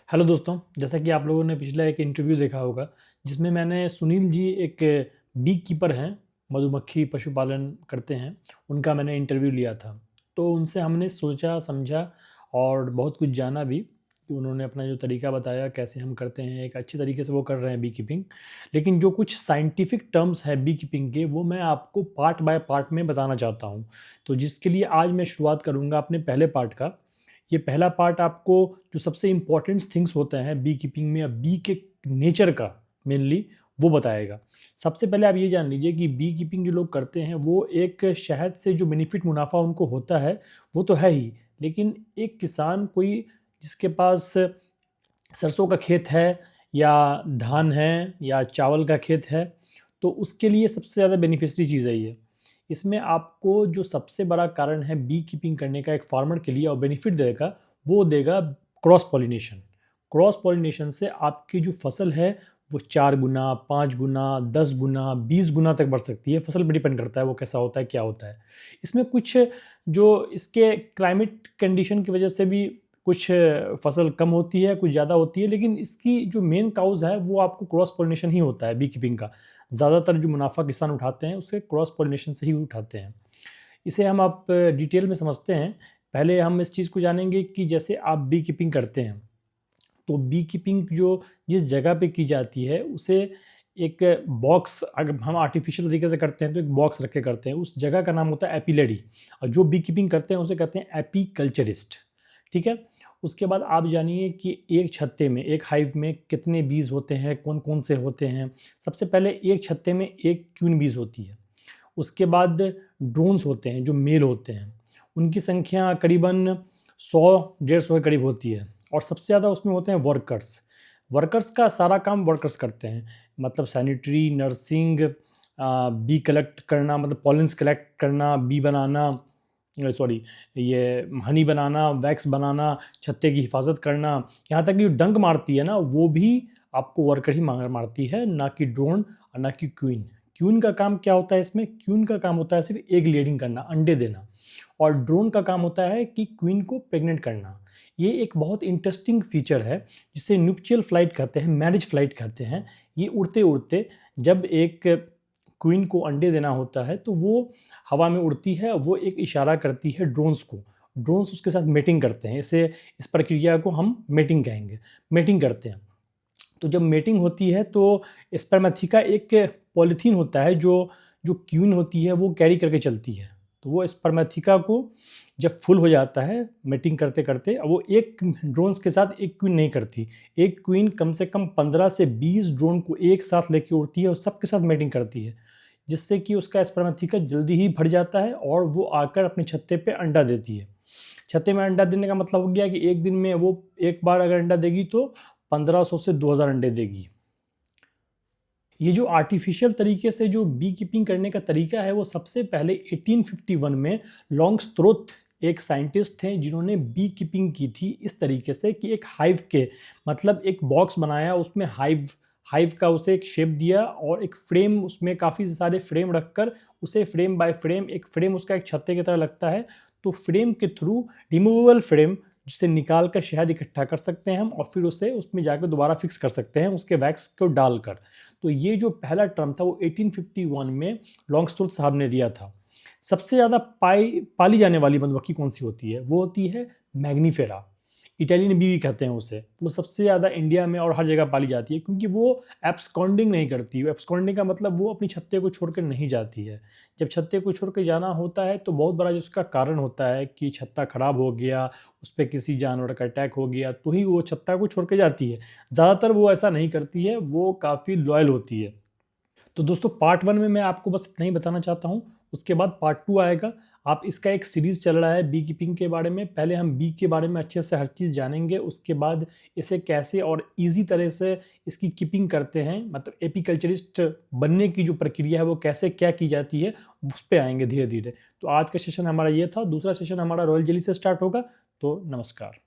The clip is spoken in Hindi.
हेलो दोस्तों, जैसा कि आप लोगों ने पिछला एक इंटरव्यू देखा होगा, जिसमें मैंने सुनील जी एक बी कीपर हैं, मधुमक्खी पशुपालन करते हैं, उनका मैंने इंटरव्यू लिया था। तो उनसे हमने सोचा, समझा और बहुत कुछ जाना भी कि उन्होंने अपना जो तरीका बताया, कैसे हम करते हैं, एक अच्छे तरीके से वो कर रहे हैं बी कीपिंग। लेकिन जो कुछ साइंटिफिक टर्म्स हैं बी कीपिंग के, वो मैं आपको पार्ट बाय पार्ट में बताना चाहता हूँ। तो जिसके लिए आज मैं शुरुआत करूँगा अपने पहले पार्ट का। ये पहला पार्ट आपको जो सबसे इम्पोर्टेंट थिंग्स होते हैं बी कीपिंग में या बी के नेचर का मेनली वो बताएगा। सबसे पहले आप ये जान लीजिए कि बी कीपिंग जो लोग करते हैं वो एक शहद से जो बेनिफिट मुनाफा उनको होता है वो तो है ही, लेकिन एक किसान कोई जिसके पास सरसों का खेत है या धान है या चावल का खेत है, तो उसके लिए सबसे ज़्यादा बेनिफिशियरी चीज़ है ये। इसमें आपको जो सबसे बड़ा कारण है बी कीपिंग करने का एक फार्मर के लिए और बेनिफिट देगा, वो देगा क्रॉस पॉलिनेशन। क्रॉस पॉलिनेशन से आपकी जो फसल है वो 4 गुना, 5 गुना, 10 गुना, 20 गुना तक बढ़ सकती है। फसल पे डिपेंड करता है वो कैसा होता है, क्या होता है। इसमें कुछ जो इसके क्लाइमेट कंडीशन की वजह से भी कुछ फसल कम होती है, कुछ ज़्यादा होती है, लेकिन इसकी जो मेन काउज़ है वो आपको क्रॉस पॉलिनेशन ही होता है बी कीपिंग का। ज़्यादातर जो मुनाफा किसान उठाते हैं उसके क्रॉस पॉलिनेशन से ही उठाते हैं। इसे हम आप डिटेल में समझते हैं। पहले हम इस चीज़ को जानेंगे कि जैसे आप बी कीपिंग करते हैं, तो बी कीपिंग जो जिस जगह पे की जाती है उसे एक बॉक्स, अगर हम आर्टिफिशियल तरीके से करते हैं तो एक बॉक्स रख के करते हैं। उस जगह का नाम होता है एपिलरी और जो बी कीपिंग करते हैं उसे कहते हैं एपीकल्चरिस्ट। ठीक है? उसके बाद आप जानिए कि एक छत्ते में, एक हाइव में कितने बीज होते हैं, कौन-कौन से होते हैं। सबसे पहले एक छत्ते में एक क्वीन बीज होती है। उसके बाद ड्रोन्स होते हैं जो मेल होते हैं। उनकी संख्या करीबन 100 डेढ़ 100 के करीब होती है और सबसे ज़्यादा उसमें होते हैं वर्कर्स। वर्कर्स का सारा काम वर्कर्स करते हैं, मतलब सैनिटरी, नर्सिंग, बी कलेक्ट करना, मतलब पॉलिन्स कलेक्ट करना, बी बनाना, सॉरी, ये हनी बनाना, वैक्स बनाना, छत्ते की हिफाजत करना, यहाँ तक कि जो डंक मारती है ना वो भी आपको वर्कर ही मारती है, ना कि ड्रोन और ना कि क्वीन। क्वीन का काम क्या होता है इसमें? क्वीन का काम होता है सिर्फ एग लेडिंग करना, अंडे देना, और ड्रोन का काम होता है कि क्वीन को प्रेग्नेंट करना। ये एक बहुत इंटरेस्टिंग फीचर है जिसे न्यूपचियल फ्लाइट कहते हैं, मैरिज फ्लाइट कहते हैं। ये उड़ते उड़ते जब एक क्वीन को अंडे देना होता है तो वो हवा में उड़ती है, वो एक इशारा करती है ड्रोन्स को। ड्रोन्स उसके साथ मेटिंग करते हैं, इसे इस प्रक्रिया को हम मेटिंग कहेंगे। मेटिंग करते हैं। तो जब मेटिंग होती है तो स्पर्मेथिका एक पॉलीथीन होता है जो जो क्वीन होती है वो कैरी करके चलती है। तो वो स्पर्मेथिका को जब फुल हो जाता है मेटिंग करते करते, वो एक ड्रोन्स के साथ एक क्वीन नहीं करती। एक क्वीन कम से कम 15 से 20 ड्रोन को एक साथ लेके उड़ती है और सबके साथ मेटिंग करती है, जिससे कि उसका स्पर्मेथिका जल्दी ही भर जाता है और वो आकर अपने छत्ते पे अंडा देती है। छत्ते में अंडा देने का मतलब हो गया कि एक दिन में वो एक बार अगर अंडा देगी तो 1500 से 2000 अंडे देगी। ये जो आर्टिफिशियल तरीके से जो बी कीपिंग करने का तरीका है वो सबसे पहले 1851 में लॉन्गस्ट्रोथ एक साइंटिस्ट थे जिन्होंने बी कीपिंग की थी इस तरीके से कि एक हाइव के, मतलब एक बॉक्स बनाया, उसमें हाइव हाइव का उसे एक शेप दिया और एक फ्रेम, उसमें काफ़ी सारे फ्रेम रखकर उसे फ्रेम बाय फ्रेम, एक फ्रेम उसका एक छत्ते की तरह लगता है, तो फ्रेम के थ्रू रिमूवेबल फ्रेम जिसे निकाल कर शहद इकट्ठा कर सकते हैं हम और फिर उसे उसमें जाकर दोबारा फिक्स कर सकते हैं उसके वैक्स को डालकर। तो ये जो पहला टर्म था वो 1851 में लॉन्गस्ट्रोथ साहब ने दिया था। सबसे ज़्यादा पाली जाने वाली मधुमक्खी कौन सी होती है? वो होती है मैग्नीफेरा। इटालियन बीवी कहते हैं उसे। वो सबसे ज़्यादा इंडिया में और हर जगह पाली जाती है क्योंकि वो एब्सकॉन्डिंग नहीं करती। एब्सकॉन्डिंग का मतलब वो अपनी छत्ते को छोड़कर नहीं जाती है। जब छत्ते को छोड़ के जाना होता है तो बहुत बड़ा जो उसका कारण होता है कि छत्ता खराब हो गया, उस पे किसी जानवर का अटैक हो गया, तो ही वो छत्ता को छोड़ के जाती है। ज़्यादातर वो ऐसा नहीं करती है, वो काफ़ी लॉयल होती है। तो दोस्तों पार्ट 1 में मैं आपको बस इतना ही बताना चाहता हूँ। उसके बाद पार्ट 2 आएगा। आप इसका एक सीरीज़ चल रहा है बी कीपिंग के बारे में। पहले हम बी के बारे में अच्छे से हर चीज़ जानेंगे, उसके बाद इसे कैसे और ईज़ी तरह से इसकी कीपिंग करते हैं, मतलब एपीकल्चरिस्ट बनने की जो प्रक्रिया है वो कैसे क्या की जाती है, उस पे आएँगे धीरे-धीरे। तो आज का सेशन हमारा ये था, दूसरा सेशन हमारा रॉयल जेली से स्टार्ट होगा। तो नमस्कार।